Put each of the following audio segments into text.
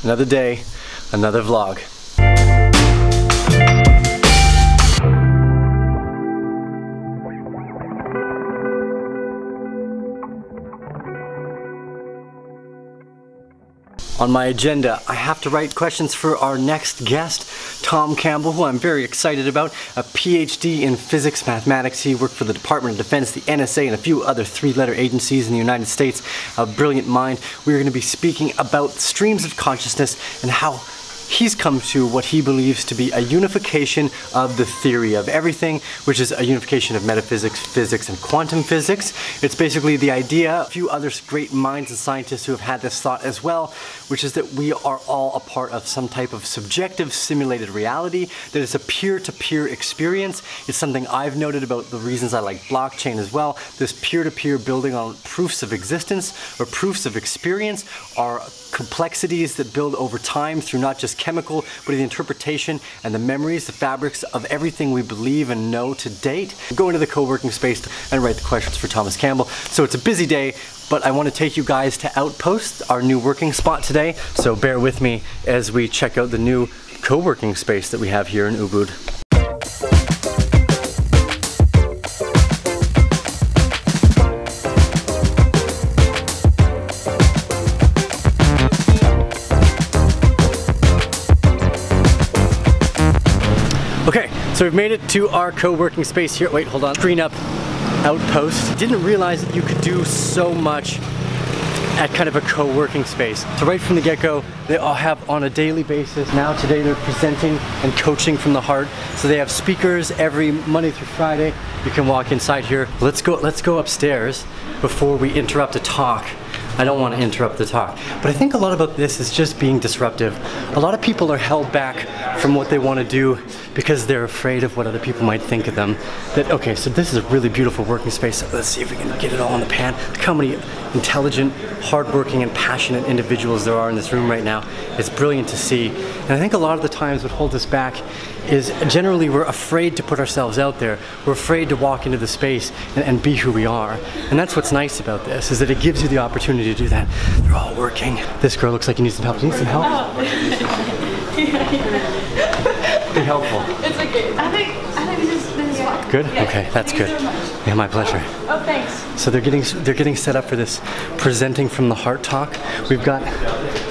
another day, another vlog. On my agenda, I have to write questions for our next guest, Tom Campbell, who I'm very excited about. A PhD in physics, mathematics. He worked for the Department of Defense, the NSA, and a few other three-letter agencies in the United States. A brilliant mind. We're going to be speaking about streams of consciousness and how he's come to what he believes to be a unification of the theory of everything, which is a unification of metaphysics, physics, and quantum physics. It's basically the idea, a few other great minds and scientists who have had this thought as well, which is that we are all a part of some type of subjective simulated reality, that it's a peer-to-peer experience. It's something I've noted about the reasons I like blockchain as well. This peer-to-peer building on proofs of existence or proofs of experience are complexities that build over time through not just chemical, but the interpretation and the memories, the fabrics of everything we believe and know to date. Go into the co-working space and write the questions for Thomas Campbell. So it's a busy day, but I want to take you guys to Outpost, our new working spot today. So bear with me as we check out the new co-working space that we have here in Ubud. Okay, so we've made it to our co-working space here. Wait, hold on. Screen up, Outpost. Didn't realize that you could do so much at kind of a co-working space. So right from the get-go, they all have on a daily basis. Now today they're presenting and coaching from the heart. So they have speakers every Monday through Friday. You can walk inside here. Let's go upstairs before we interrupt a talk. I don't want to interrupt the talk, but I think a lot about this is just being disruptive. A lot of people are held back from what they want to do because they're afraid of what other people might think of them. Okay, so this is a really beautiful working space. Let's see if we can get it all in the pan. Look how many intelligent, hardworking, and passionate individuals there are in this room right now. It's brilliant to see. And I think a lot of the times what holds us back is generally we're afraid to put ourselves out there. We're afraid to walk into the space and be who we are. And that's what's nice about this, is that it gives you the opportunity to do that. They're all working. This girl looks like you need some help. Do you need some help? Oh. Be helpful. It's okay. I think this is fine. Good? Yeah. Okay, that's good. Yeah, my pleasure. Oh, thanks. So they're getting set up for this presenting from the heart talk. We've got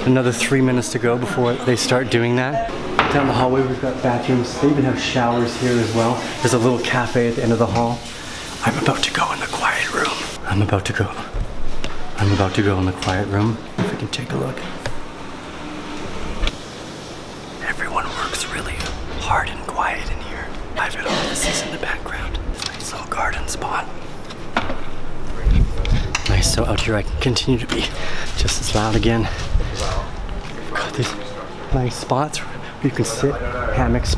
another 3 minutes to go before they start doing that. Down the hallway we've got bathrooms. They even have showers here as well. There's a little cafe at the end of the hall. I'm about to go in the quiet room. I'm about to go in the quiet room. If we can take a look. Everyone works really hard and quiet in here. Private offices in the background. Nice little garden spot. Nice, so out here I can continue to be just as loud again. We've got these nice spots where you can sit, hammocks.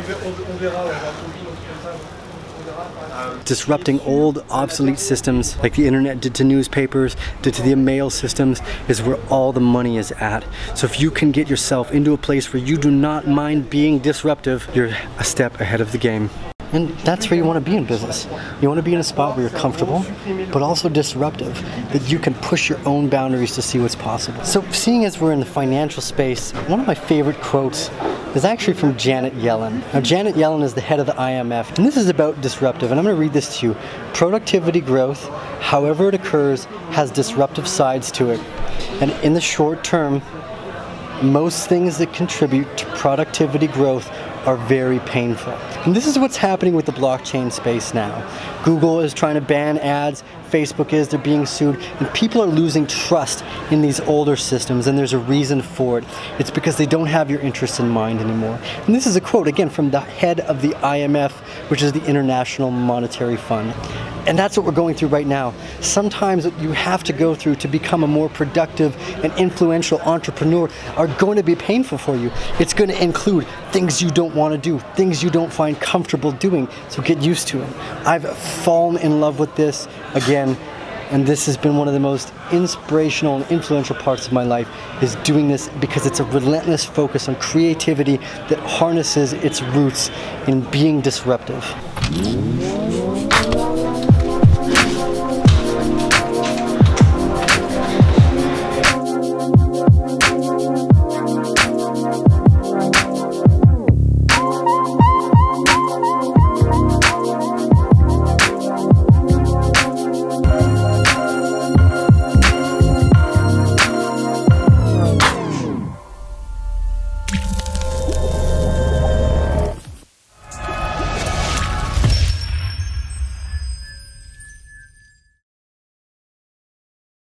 Disrupting old, obsolete systems like the internet did to newspapers, did to the mail systems, is where all the money is at. So if you can get yourself into a place where you do not mind being disruptive, you're a step ahead of the game. And that's where you want to be in business. You want to be in a spot where you're comfortable, but also disruptive, that you can push your own boundaries to see what's possible. So seeing as we're in the financial space, one of my favorite quotes is actually from Janet Yellen. Now Janet Yellen is the head of the IMF, and this is about disruptive, and I'm going to read this to you. Productivity growth, however it occurs, has disruptive sides to it. And in the short term, most things that contribute to productivity growth are very painful. And this is what's happening with the blockchain space now. Google is trying to ban ads, Facebook is, they're being sued, and people are losing trust in these older systems, and there's a reason for it. It's because they don't have your interests in mind anymore. And this is a quote, again, from the head of the IMF, which is the International Monetary Fund. And that's what we're going through right now. Sometimes what you have to go through to become a more productive and influential entrepreneur are going to be painful for you. It's going to include things you don't want to do, things you don't find comfortable doing, so get used to it. I've fallen in love with this again, and this has been one of the most inspirational and influential parts of my life, is doing this because it's a relentless focus on creativity that harnesses its roots in being disruptive.